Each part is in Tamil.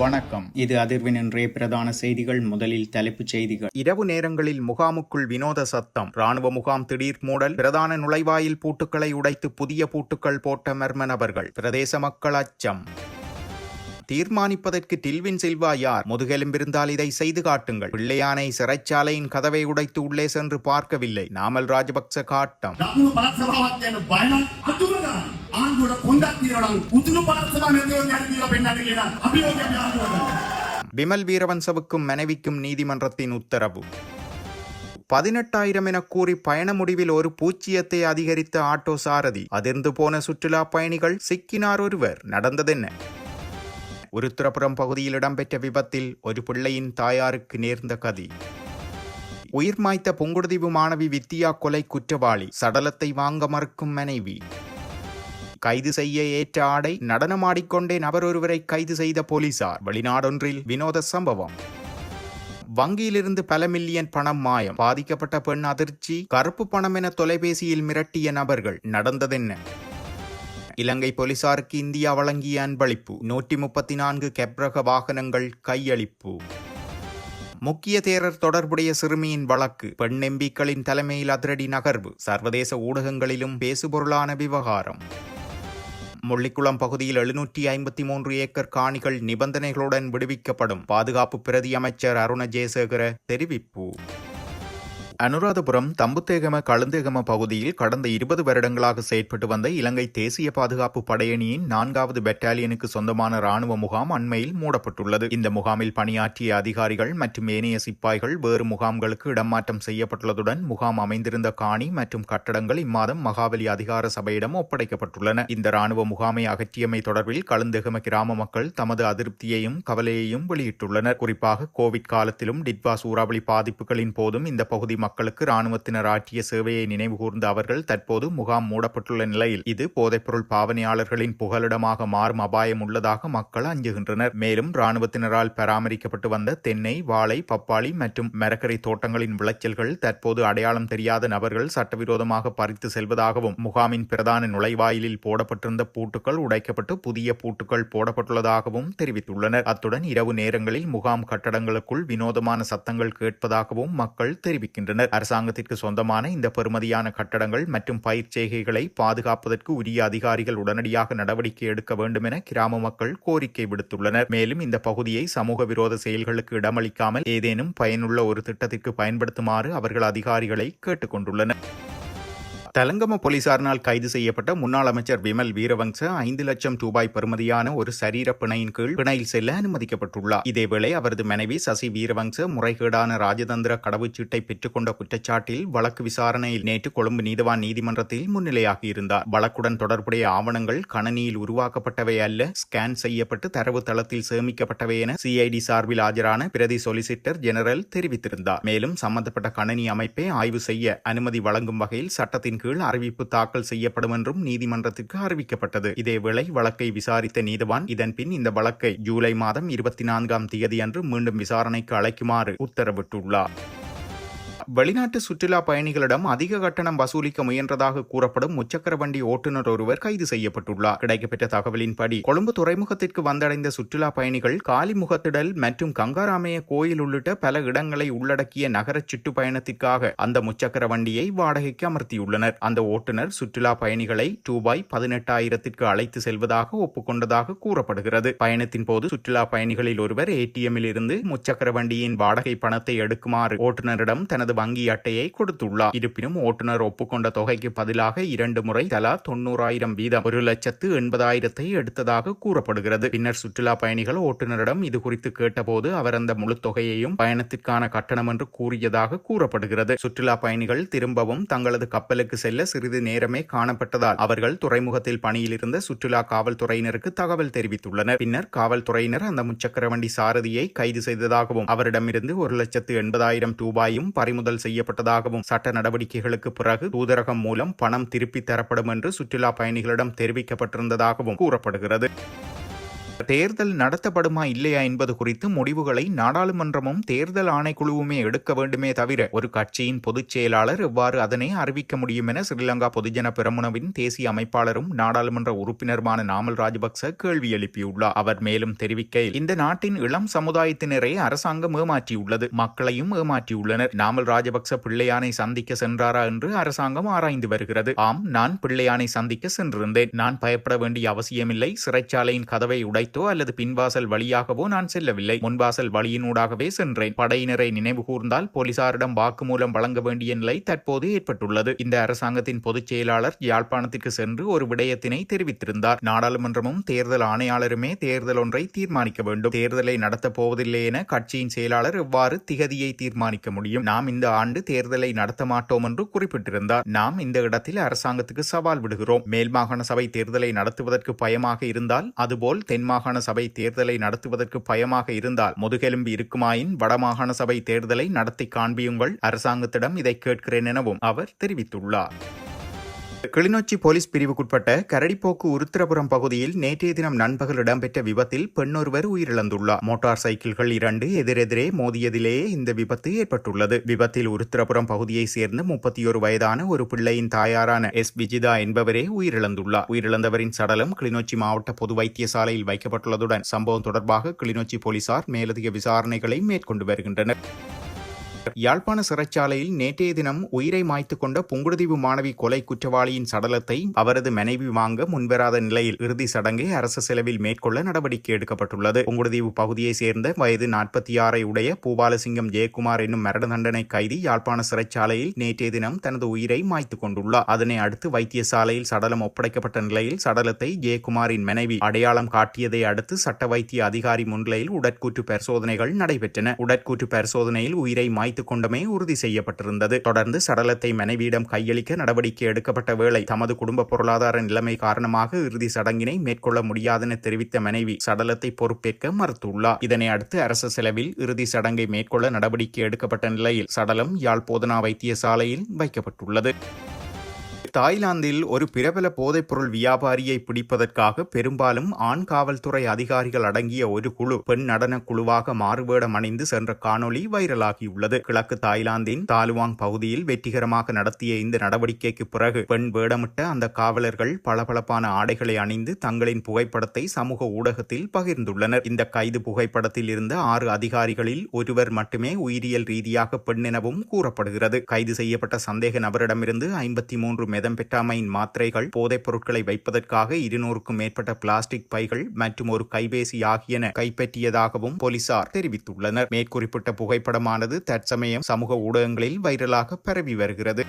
வணக்கம். இது அதிர்வின் இன்றைய பிரதான செய்திகள். முதலில் தலைப்புச் செய்திகள். இரவு நேரங்களில் முகாமுக்குள் வினோத சத்தம். ராணுவ முகாம் திடீர் மூடல். பிரதான நுழைவாயில் பூட்டுக்களை உடைத்து புதிய பூட்டுக்கள் போட்ட மர்ம நபர்கள். பிரதேச மக்கள் அச்சம். தீர்மானிப்பதற்கு டில்வின் சில்வா யார்? முதுகெலும்பிருந்தால் இதை செய்து காட்டுங்கள். பிள்ளையானை சிறைச்சாலையின் கதவை உடைத்து உள்ளே சென்று பார்க்கவில்லை. நாமல் ராஜபக்ச காட்டம். பிமல் வீரவன்சவுக்கும் மனைவிக்கும் நீதிமன்றத்தின் உத்தரவு. 18,000 என கூறி பயண முடிவில் ஒரு பூச்சியத்தை அதிகரித்த ஆட்டோ சாரதி. அதிர்ந்து போன சுற்றுலா பயணிகள். சிக்கினார் ஒருவர். நடந்ததென்ன? உருத்திரபுரம் பகுதியில் இடம்பெற்ற விபத்தில் ஒரு பிள்ளையின் தாயாருக்கு நேர்ந்த கதி. உயிர் மாய்த்த புங்குடுதீவு மாணவி வித்தியா கொலை குற்றவாளி. சடலத்தை வாங்க மறுக்கும் மனைவி. கைது செய்ய ஏற்ற ஆடை. நடனமாடிக்கொண்டே நபர் ஒருவரை கைது செய்த போலீசார். வெளிநாடொன்றில் வினோத சம்பவம். வங்கியிலிருந்து பல மில்லியன் பணம் மாயம். பாதிக்கப்பட்ட பெண் அதிர்ச்சி. கருப்பு பணம் என தொலைபேசியில் மிரட்டிய நபர்கள். நடந்ததென்ன? இலங்கை போலீசாருக்கு இந்தியா வழங்கிய அன்பளிப்பு. 134 கெப்ரக வாகனங்கள் கையளிப்பு. முக்கிய தேரர் தொடர்புடைய சிறுமியின் வழக்கு. பெண் எம்பிக்களின் தலைமையில் அதிரடி நகர்வு. சர்வதேச ஊடகங்களிலும் பேசுபொருளான விவகாரம். முள்ளிக்குளம் பகுதியில் 753 ஏக்கர் காணிகள் நிபந்தனைகளுடன் விடுவிக்கப்படும். பாதுகாப்பு பிரதி அமைச்சர் அருண ஜெயசேகர தெரிவிப்பு. அனுராதபுரம் தம்புத்தேகம கழுந்தேகம பகுதியில் கடந்த 20 வருடங்களாக செயற்பட்டு வந்த இலங்கை தேசிய பாதுகாப்பு படையணியின் 4வது பெட்டாலியனுக்கு சொந்தமான ராணுவ முகாம் அண்மையில் மூடப்பட்டுள்ளது. இந்த முகாமில் பணியாற்றிய அதிகாரிகள் மற்றும் ஏனைய சிப்பாய்கள் வேறு முகாம்களுக்கு இடமாற்றம் செய்யப்பட்டுள்ளதுடன் முகாம் அமைந்திருந்த காணி மற்றும் கட்டடங்கள் இம்மாதம் மகாவலி அதிகார சபையிடம் ஒப்படைக்கப்பட்டுள்ளன. இந்த ராணுவ முகாமை அகற்றியமை தொடர்பில் கழுந்தேகம கிராம மக்கள் தமது அதிருப்தியையும் கவலையையும் வெளியிட்டுள்ளனர். குறிப்பாக கோவிட் காலத்திலும் டிட்வா சூறாவளி பாதிப்புகளின் போதும் இந்த பகுதி மக்களுக்கு ராணுவத்தினர் ஆற்றிய சேவையை நினைவுகூர்ந்த அவர்கள் தற்போது முகாம் மூடப்பட்டுள்ள நிலையில் இது போதைப்பொருள் பாவனையாளர்களின் புகலிடமாக மாறும் அபாயம் உள்ளதாக மக்கள் அஞ்சுகின்றனர். மேலும் ராணுவத்தினரால் பராமரிக்கப்பட்டு வந்த தென்னை, வாழை, பப்பாளி மற்றும் மரக்கரை தோட்டங்களின் விளைச்சல்கள் தற்போது அடையாளம் தெரியாத நபர்கள் சட்டவிரோதமாக பறித்து செல்வதாகவும் முகாமின் பிரதான நுழைவாயிலில் போடப்பட்டிருந்த பூட்டுக்கள் உடைக்கப்பட்டு புதிய பூட்டுக்கள் போடப்பட்டுள்ளதாகவும் தெரிவித்துள்ளனர். அத்துடன் இரவு நேரங்களில் முகாம் கட்டடங்களுக்குள் வினோதமான சத்தங்கள் கேட்பதாகவும் மக்கள் தெரிவிக்கின்றனர். அரசாங்கத்திற்கு சொந்தமான இந்த பெறுமதியான கட்டடங்கள் மற்றும் பயிர்ச்செய்கைகளை பாதுகாப்பதற்கு உரிய அதிகாரிகள் உடனடியாக நடவடிக்கை எடுக்க வேண்டும் என கிராம மக்கள் கோரிக்கை விடுத்துள்ளனர். மேலும் இந்த பகுதியை சமூக விரோத செயல்களுக்கு இடமளிக்காமல் ஏதேனும் பயனுள்ள ஒரு திட்டத்திற்கு பயன்படுத்துமாறு அவர்கள் அதிகாரிகளை கேட்டுக் கொண்டுள்ளனர். தெலங்கம போலீசாரினால் கைது செய்யப்பட்ட முன்னாள் அமைச்சர் விமல் வீரவங்ச 5 லட்சம் ரூபாய் பெறுமதியான ஒரு சரீர பிணையின் கீழ் பிணையில் செல்ல அனுமதிக்கப்பட்டுள்ளார். இதேவேளை அவரது மனைவி சசி வீரவங்ச முறைகேடான ராஜதந்திர கடவுச்சீட்டை பெற்றுக்கொண்ட குற்றச்சாட்டில் வழக்கு விசாரணையில் நேற்று கொழும்பு நீதவான் நீதிமன்றத்தில் முன்னிலையாகியிருந்தார். வழக்குடன் தொடர்புடைய ஆவணங்கள் கணனியில் உருவாக்கப்பட்டவை அல்ல, ஸ்கேன் செய்யப்பட்டு தரவு தளத்தில் சேமிக்கப்பட்டவை என சிஐடி சார்பில் ஆஜரான பிரதி சொலிசிட்டர் ஜெனரல் தெரிவித்திருந்தார். மேலும் சம்பந்தப்பட்ட கணனி அமைப்பை ஆய்வு செய்ய அனுமதி வழங்கும் வகையில் சட்டத்தின் கீழ் அறிவிப்பு தாக்கல் செய்யப்படும் என்றும் நீதிமன்றத்திற்கு அறிவிக்கப்பட்டது. இதேவேளை வழக்கை விசாரித்த நீதிவான் இதன்பின் இந்த வழக்கை ஜூலை மாதம் 24ஆம் தேதி அன்று மீண்டும் விசாரணைக்கு அழைக்குமாறு உத்தரவிட்டுள்ளார். வெளிநாட்டு சுற்றுலா பயணிகளிடம் அதிக கட்டணம் வசூலிக்க முயன்றதாக கூறப்படும் முச்சக்கர வண்டி ஓட்டுநர் ஒருவர் கைது செய்யப்பட்டுள்ளார். கிடைக்கப்பெற்ற தகவலின்படி கொழும்பு துறைமுகத்திற்கு வந்தடைந்த சுற்றுலா பயணிகள் காலிமுகத்திடல் மற்றும் கங்காராமய கோயில் உள்ளிட்ட பல இடங்களை உள்ளடக்கிய நகர சுற்றுப்பயணத்திற்காக அந்த முச்சக்கர வண்டியை வாடகைக்கு அமர்த்தியுள்ளனர். அந்த ஓட்டுநர் சுற்றுலா பயணிகளை ரூபாய் 18,000ற்கு அழைத்து செல்வதாக ஒப்புக்கொண்டதாக கூறப்படுகிறது. பயணத்தின் போது சுற்றுலா பயணிகளில் ஒருவர் ஏடிஎம்மில் இருந்து முச்சக்கர வண்டியின் வாடகை பணத்தை எடுக்குமாறு ஓட்டுநரிடம் தனது வங்கி அட்டையை கொடுத்துள்ளார். இருப்பினும் ஓட்டுநர் ஒப்புக்கொண்ட தொகைக்கு பதிலாக 2 முறை தலா 90,000 வீதம் 1,80,000 எடுத்ததாக கூறப்படுகிறது. பின்னர் சுற்றுலா பயணிகள் ஓட்டுநரிடம் இது குறித்து கேட்டபோது அவர் அந்த முழு தொகையையும் பயணத்திற்கான கட்டணம் என்று கூறியதாக கூறப்படுகிறது. சுற்றுலா பயணிகள் திரும்பவும் தங்களது கப்பலுக்கு செல்ல சிறிது நேரமே காணப்பட்டதால் அவர்கள் துறைமுகத்தில் பணியில் இருந்த சுற்றுலா காவல்துறையினருக்கு தகவல் தெரிவித்துள்ளனர். பின்னர் காவல்துறையினர் அந்த முச்சக்கர வண்டி சாரதியை கைது செய்ததாகவும் அவரிடமிருந்து 1,80,000 ரூபாயும் பறிமுதல் செய்யப்பட்டதாகவும் சட்ட நடவடிக்கைகளுக்கு பிறகு தூதரகம் மூலம் பணம் திருப்பி தரப்படும் என்று சுற்றுலா பயணிகளிடம் தெரிவிக்கப்பட்டிருந்ததாகவும் கூறப்படுகிறது. தேர்தல் நடத்தப்படுமா இல்லையா என்பது குறித்து முடிவுகளை நாடாளுமன்றமும் தேர்தல் ஆணைக்குழுவுமே எடுக்க வேண்டுமே தவிர ஒரு கட்சியின் பொதுச் செயலாளர் எவ்வாறு அதனை அறிவிக்க முடியும் என ஸ்ரீலங்கா பொதுஜன பெரமுனவின் தேசிய அமைப்பாளரும் நாடாளுமன்ற உறுப்பினருமான நாமல் ராஜபக்ச கேள்வி எழுப்பியுள்ளார். அவர் மேலும் தெரிவிக்கையில், இந்த நாட்டின் இளம் சமுதாயத்தினரை அரசாங்கம் ஏமாற்றியுள்ளது, மக்களையும் ஏமாற்றியுள்ளனர். நாமல் ராஜபக்ச பிள்ளையானை சந்திக்க சென்றாரா என்று அரசாங்கம் ஆராய்ந்து வருகிறது. ஆம், நான் பிள்ளையானை சந்திக்க சென்றிருந்தேன். நான் பயப்பட வேண்டிய அவசியமில்லை. சிறைச்சாலையின் கதவை உடைத்தோ அல்லது பின்வாசல் வழியாகவோ நான் செல்லவில்லை. முன்வாசல் வழியினூடாகவே சென்றேன். படையினரை நினைவு கூர்ந்தால் போலீசாரிடம் வாக்குமூலம் வழங்க வேண்டிய நிலை தற்போது ஏற்பட்டுள்ளது. இந்த அரசாங்கத்தின் பொதுச் செயலாளர் யாழ்ப்பாணத்திற்கு சென்று ஒரு விடயத்தினை தெரிவித்திருந்தார். நாடாளுமன்றமும் தேர்தல் ஆணையாளருமே தேர்தல் ஒன்றை தீர்மானிக்க வேண்டும். தேர்தலை நடத்தப் போவதில்லை என கட்சியின் செயலாளர் எவ்வாறு திகதியை தீர்மானிக்க முடியும்? நாம் இந்த ஆண்டு தேர்தலை நடத்த மாட்டோம் என்று குறிப்பிட்டிருந்தார். நாம் இந்த இடத்தில் அரசாங்கத்துக்கு சவால் விடுகிறோம். மேல் மாகாண சபை தேர்தலை நடத்துவதற்கு பயமாக இருந்தால், அதுபோல் தென் மாகாண சபை தேர்தலை நடத்துவதற்கு பயமாக இருந்தால், முதுகெலும்பு இருக்குமாயின் வடமாகாண சபை தேர்தலை நடத்தி காண்பியுங்கள். அரசாங்கத்திடம் இதை கேட்கிறேன் எனவும் அவர் தெரிவித்துள்ளார். கிளிநொச்சி போலீஸ் பிரிவுக்குட்பட்ட கரடிப்போக்கு உருத்திரபுரம் பகுதியில் நேற்றைய தினம் நண்பகல் இடம்பெற்ற விபத்தில் பெண்ணொருவர் உயிரிழந்துள்ளார். மோட்டார் சைக்கிள்கள் 2 எதிரெதிரே மோதியதிலேயே இந்த விபத்து ஏற்பட்டுள்ளது. விபத்தில் உருத்திரபுரம் பகுதியைச் சேர்ந்த 31 வயதான ஒரு பிள்ளையின் தாயாரான எஸ். விஜிதா என்பவரே உயிரிழந்துள்ளார். உயிரிழந்தவரின் சடலம் கிளிநொச்சி மாவட்ட பொது வைத்தியசாலையில் வைக்கப்பட்டுள்ளதுடன் சம்பவம் தொடர்பாக கிளிநொச்சி போலீசார் மேலதிக விசாரணைகளை மேற்கொண்டு வருகின்றனர். யாழ்ப்பாண சிறைச்சாலையில் நேற்றைய தினம் உயிரை மாய்த்துக் கொண்ட புங்குடுதீவு மாணவி கொலை குற்றவாளியின் சடலத்தை அவரது மனைவி வாங்க முன்வராத நிலையில் இறுதி சடங்கை அரசு செலவில் மேற்கொள்ள நடவடிக்கை எடுக்கப்பட்டுள்ளது. புங்குடுதீவு பகுதியைச் சேர்ந்த வயது 46 உடைய பூபாலசிங்கம் ஜெயக்குமார் என்னும் மரண தண்டனை கைதி யாழ்ப்பாண சிறைச்சாலையில் நேற்றைய தினம் தனது உயிரை மாய்த்துக் கொண்டுள்ளார். அதனை அடுத்து வைத்தியசாலையில் சடலம் ஒப்படைக்கப்பட்ட நிலையில் சடலத்தை ஜெயக்குமாரின் மனைவி அடையாளம் காட்டியதை அடுத்து சட்ட வைத்திய அதிகாரி முன்னிலையில் உடற்கூற்று பரிசோதனைகள் நடைபெற்றன. உடற்கூற்று பரிசோதனையில் உயிரை கொண்டமே உறுதி செய்யப்பட்டிருந்தது. தொடர்ந்து சடலத்தை மனைவியிடம் கையளிக்க நடவடிக்கை எடுக்கப்பட்ட வேளை தமது குடும்ப பொருளாதார நிலைமை காரணமாக இறுதி சடங்கினை மேற்கொள்ள முடியாதென தெரிவித்த மனைவி சடலத்தை பொறுப்பேற்க மறுத்துள்ளார். இதனை அடுத்து அரசு செலவில் இறுதி சடங்கை மேற்கொள்ள நடவடிக்கை எடுக்கப்பட்ட நிலையில் சடலம் யாழ் போதனா வைத்தியசாலையில் வைக்கப்பட்டுள்ளது. தாய்லாந்தில் ஒரு பிரபல போதைப்பொருள் வியாபாரியை பிடிப்பதற்காக பெரும்பாலும் ஆண் காவல்துறை அதிகாரிகள் அடங்கிய ஒரு குழு பெண் நடன குழுவாக மாறுவேடம் அணிந்து சென்ற காணொலி வைரலாகியுள்ளது. கிழக்கு தாய்லாந்தின் தாலுவாங் பகுதியில் வெற்றிகரமாக நடத்திய இந்த நடவடிக்கைக்கு பிறகு பெண் வேடமிட்ட அந்த காவலர்கள் பளபளப்பான ஆடைகளை அணிந்து தங்களின் புகைப்படத்தை சமூக ஊடகத்தில் பகிர்ந்துள்ளனர். இந்த கைது புகைப்படத்தில் இருந்த 6 அதிகாரிகளில் ஒருவர் மட்டுமே உயிரியல் ரீதியாக பெண் எனவும் கூறப்படுகிறது. கைது செய்யப்பட்ட சந்தேக நபரிடமிருந்து 53 மெதம்பெட்டாமைன் மாத்திரைகள், போதைப் பொருட்களை வைப்பதற்காக 200க்கும் மேற்பட்ட பிளாஸ்டிக் பைகள் மற்றும் ஒரு கைபேசி ஆகியன கைப்பற்றியதாகவும் போலீசார் தெரிவித்துள்ளனர். மேற்குறிப்பிட்ட புகைப்படமானது தற்சமயம் சமூக ஊடகங்களில் வைரலாக பரவி வருகிறது.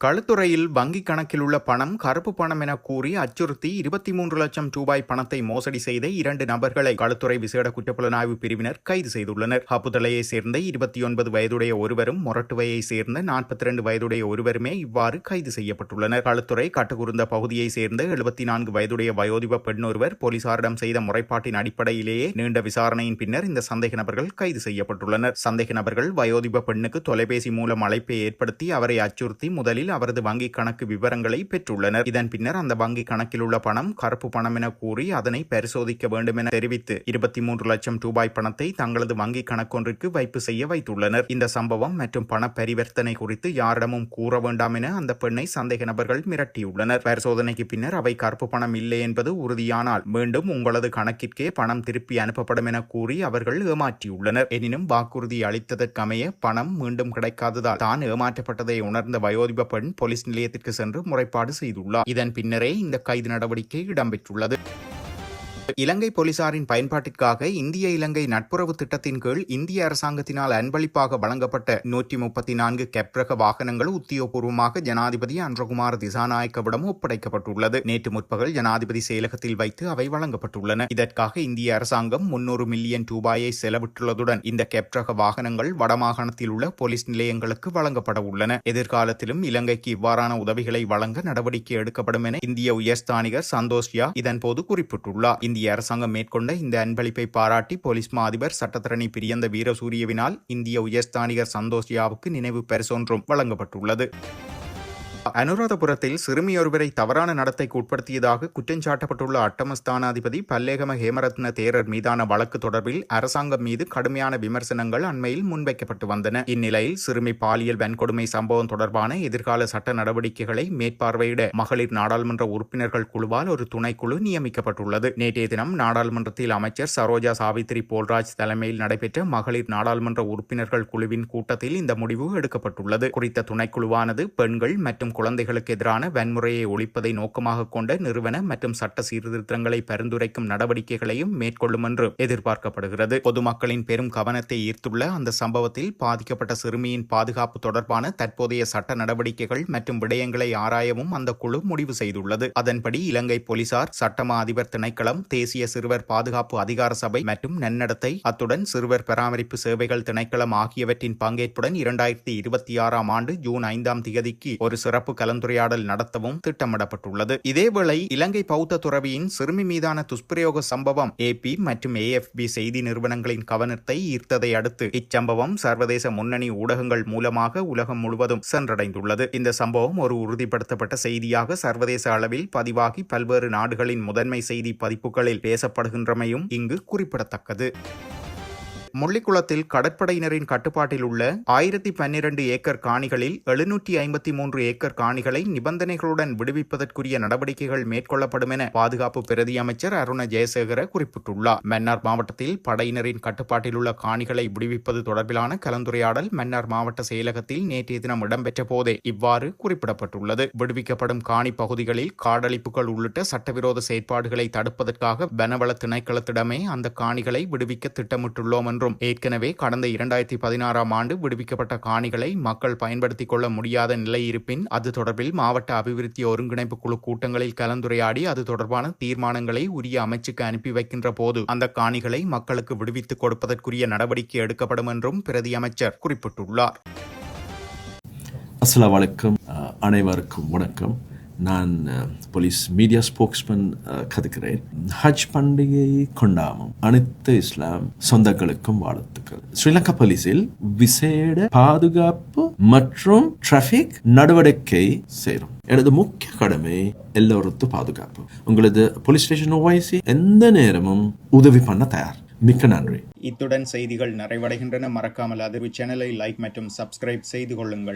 களுத்துறையில் வங்கி கணக்கில் உள்ள பணம் கருப்பு பணம் என கூறி அச்சுறுத்தி 23 லட்சம் ரூபாய் பணத்தை மோசடி செய்த 2 நபர்களை களுத்துறை விசேட குற்றப்புலனாய்வு பிரிவினர் கைது செய்துள்ளனர். ஹப்புதலையை சேர்ந்த 29 வயதுடைய ஒருவரும் மொரட்டுவையை சேர்ந்த 42 வயதுடைய ஒருவருமே இவ்வாறு கைது செய்யப்பட்டுள்ளனர். களுத்துறை கட்டுக்குருந்த பகுதியை சேர்ந்த 74 வயதுடைய வயோதிப பெண் ஒருவர் போலீசாரிடம் செய்த முறைப்பாட்டின் அடிப்படையிலேயே நீண்ட விசாரணையின் பின்னர் இந்த சந்தேக நபர்கள் கைது செய்யப்பட்டுள்ளனர். சந்தேக நபர்கள் வயோதிப பெண்ணுக்கு தொலைபேசி மூலம் அழைப்பை ஏற்படுத்தி அவரை அச்சுறுத்தி முதலில் அவரது வங்கி கணக்கு விவரங்களை பெற்றுள்ளனர். இதன் பின்னர் அந்த வங்கி கணக்கில் உள்ள பணம் கருப்பு பணம் என கூறி அதனை பரிசோதிக்க வேண்டும் என தெரிவித்து 23 லட்சம் ரூபாய் பணத்தை தங்களது வங்கி கணக்கொன்றிற்கு வைப்பு செய்ய வைத்துள்ளனர். இந்த சம்பவம் மற்றும் பண பரிவர்த்தனை குறித்து யாரிடமும் கூற வேண்டாம் என அந்த பெண்ணை சந்தேக நபர்கள் மிரட்டியுள்ளனர். பரிசோதனைக்கு பின்னர் அவை கருப்பு பணம் இல்லை என்பது உறுதியானால் மீண்டும் உங்களது கணக்கிற்கே பணம் திருப்பி அனுப்பப்படும் என கூறி அவர்கள் ஏமாற்றியுள்ளனர். எனினும் வாக்குறுதி அளித்ததற்கமைய பணம் மீண்டும் கிடைக்காததால் தான் ஏமாற்றப்பட்டதை உணர்ந்த வயோதிப பெண் போலீஸ் நிலையத்திற்கு சென்று முறைப்பாடு செய்துள்ளார். இதன் பின்னரே இந்த கைது நடவடிக்கை இடம்பெற்றுள்ளது. இலங்கை போலீசாரின் பயன்பாட்டிற்காக இந்திய இலங்கை நட்புறவு திட்டத்தின் கீழ் இந்திய அரசாங்கத்தினால் அன்பளிப்பாக வழங்கப்பட்ட 134 கெப்ரக வாகனங்கள் உத்தியோகபூர்வமாக ஜனாதிபதி அன்றகுமார் திசாநாயக்கவிடம் ஒப்படைக்கப்பட்டுள்ளது. நேற்று முற்பகல் ஜனாதிபதி செயலகத்தில் வைத்து அவை வழங்கப்பட்டுள்ளன. இதற்காக இந்திய அரசாங்கம் 300 மில்லியன் ரூபாயை செலவிட்டுள்ளதுடன் இந்த கெப்ரக வாகனங்கள் வடமாகாணத்தில் உள்ள போலீஸ் நிலையங்களுக்கு வழங்கப்பட உள்ளன. எதிர்காலத்திலும் இலங்கைக்கு இவ்வாறான உதவிகளை வழங்க நடவடிக்கை எடுக்கப்படும் என இந்திய உயர்ஸ்தானிகர் சந்தோஷ்யா இதன்போது குறிப்பிட்டுள்ளார். இந்திய அரசாங்கம் மேற்கொண்ட இந்த அன்பளிப்பை பாராட்டி போலீஸ் மா அதிபர் சட்டத்தரணி பிரியந்த வீரசூரியவினால் இந்திய உயர்ஸ்தானிகர் சந்தோஷ்யாவுக்கு நினைவு பரிசொன்றும் வழங்கப்பட்டுள்ளது. அனுராதபுரத்தில் சிறுமியொருவரை தவறான நடத்தைக்கு உட்படுத்தியதாக குற்றஞ்சாட்டப்பட்டுள்ள அட்டமஸ்தானாதிபதி பல்லேகம ஹேமரத்ன தேரர் மீதான வழக்கு தொடர்பில் அரசாங்கம் மீது கடுமையான விமர்சனங்கள் அண்மையில் முன்வைக்கப்பட்டு வந்தன. இந்நிலையில் சிறுமி பாலியல் வன்கொடுமை சம்பவம் தொடர்பான எதிர்கால சட்ட நடவடிக்கைகளை மேற்பார்வையிட மகளிர் நாடாளுமன்ற உறுப்பினர்கள் குழுவால் ஒரு துணைக்குழு நியமிக்கப்பட்டுள்ளது. நேற்றைய தினம் நாடாளுமன்றத்தில் அமைச்சர் சரோஜா சாவித்ரி போல்ராஜ் தலைமையில் நடைபெற்ற மகளிர் நாடாளுமன்ற உறுப்பினர்கள் குழுவின் கூட்டத்தில் இந்த முடிவு எடுக்கப்பட்டுள்ளது. குறித்த துணைக்குழுவானது பெண்கள் மற்றும் குழந்தைகளுக்கு எதிரான வன்முறையை ஒழிப்பதை நோக்கமாக கொண்ட நிறுவன மற்றும் சட்ட சீர்திருத்தங்களை பரிந்துரைக்கும் நடவடிக்கைகளையும் மேற்கொள்ளும் என்று எதிர்பார்க்கப்படுகிறது. பொதுமக்களின் பெரும் கவனத்தை ஈர்த்துள்ள அந்த சம்பவத்தில் பாதிக்கப்பட்ட சிறுமியின் பாதுகாப்பு தொடர்பான தற்போதைய சட்ட நடவடிக்கைகள் மற்றும் விடயங்களை ஆராயவும் அந்த குழு முடிவு செய்துள்ளது. அதன்படி இலங்கை போலீசார், சட்டமா அதிபர் திணைக்களம், தேசிய சிறுவர் பாதுகாப்பு அதிகார சபை மற்றும் நன்னடத்தை, அத்துடன் சிறுவர் பராமரிப்பு சேவைகள் திணைக்களம் ஆகியவற்றின் பங்கேற்புடன் 2026 ஆண்டு ஜூன் 5 தேதிக்கு ஒரு சிறப்பு கலந்துரையாடல் நடத்தவும் திட்டமிடப்பட்டுள்ளது. இதேவேளை இலங்கை பௌத்த துறவியின் சிறுமி மீதான துஷ்பிரயோக சம்பவம் AP மற்றும் AFB செய்தி நிறுவனங்களின் கவனத்தை ஈர்த்ததை அடுத்து இச்சம்பவம் சர்வதேச முன்னணி ஊடகங்கள் மூலமாக உலகம் முழுவதும் சென்றடைந்துள்ளது. இந்த சம்பவம் ஒரு உறுதிப்படுத்தப்பட்ட செய்தியாக சர்வதேச அளவில் பதிவாகி பல்வேறு நாடுகளின் முதன்மை செய்தி பதிப்புகளில் பேசப்படுகின்றமையும் இங்கு குறிப்பிடத்தக்கது. முள்ளிக்குளத்தில் கடற்படையினரின் கட்டுப்பாட்டில் உள்ள 1012 ஏக்கர் காணிகளில் 753 ஏக்கர் காணிகளை நிபந்தனைகளுடன் விடுவிப்பதற்குரிய நடவடிக்கைகள் மேற்கொள்ளப்படும் என பாதுகாப்பு பிரதி அமைச்சர் அருண ஜெயசேகர குறிப்பிட்டுள்ளார். மன்னார் மாவட்டத்தில் படையினரின் கட்டுப்பாட்டில் உள்ள காணிகளை விடுவிப்பது தொடர்பிலான கலந்துரையாடல் மன்னார் மாவட்ட செயலகத்தில் நேற்றைய தினம் இடம்பெற்ற போதே இவ்வாறு குறிப்பிடப்பட்டுள்ளது. விடுவிக்கப்படும் காணி பகுதிகளில் காடழிப்புகள் உள்ளிட்ட சட்டவிரோத செயற்பாடுகளை தடுப்பதற்காக வனவள திணைக்களத்திடமே அந்த காணிகளை விடுவிக்க திட்டமிட்டுள்ளோம் என்றும் ஏற்கனவே கடந்த 2016 ஆண்டு விடுவிக்கப்பட்ட காணிகளை மக்கள் பயன்படுத்திக் கொள்ள முடியாத நிலை இருப்பின் அது தொடர்பில் மாவட்ட அபிவிருத்தி ஒருங்கிணைப்பு குழு கூட்டங்களில் கலந்துரையாடி அது தொடர்பான தீர்மானங்களை உரிய அமைச்சுக்கு அனுப்பி வைக்கின்ற போது அந்த காணிகளை மக்களுக்கு விடுவித்துக் கொடுப்பதற்குரிய நடவடிக்கை எடுக்கப்படும் என்றும் பிரதி அமைச்சர் குறிப்பிட்டுள்ளார். அஸ்ஸலாமு அலைக்கும், அனைவருக்கும் வணக்கம். நான் போலீஸ் மீடியா ஸ்போக்ஸ்மேன் கதைக்கிறேன். ஹஜ் பண்டிகையை கொண்டாடும் அனைத்து இஸ்லாம் சொந்தங்களுக்கும் வாழ்த்துக்கள். ஸ்ரீலங்கா போலீஸில் விசேட பாதுகாப்பு மற்றும் டிராபிக் நடவடிக்கை செய்யும். எனது முக்கிய கடமை எல்லோருக்கும் பாதுகாப்பு. உங்களது போலீஸ் ஸ்டேஷன் OIC எந்த நேரமும் உதவி பண்ண தயார். மிக்க நன்றி. இத்துடன் செய்திகள் நிறைவடைகின்றன. மறக்காமல் அதிர்வு சேனலை லைக் மற்றும் சப்ஸ்கிரைப் செய்து கொள்ளுங்கள்.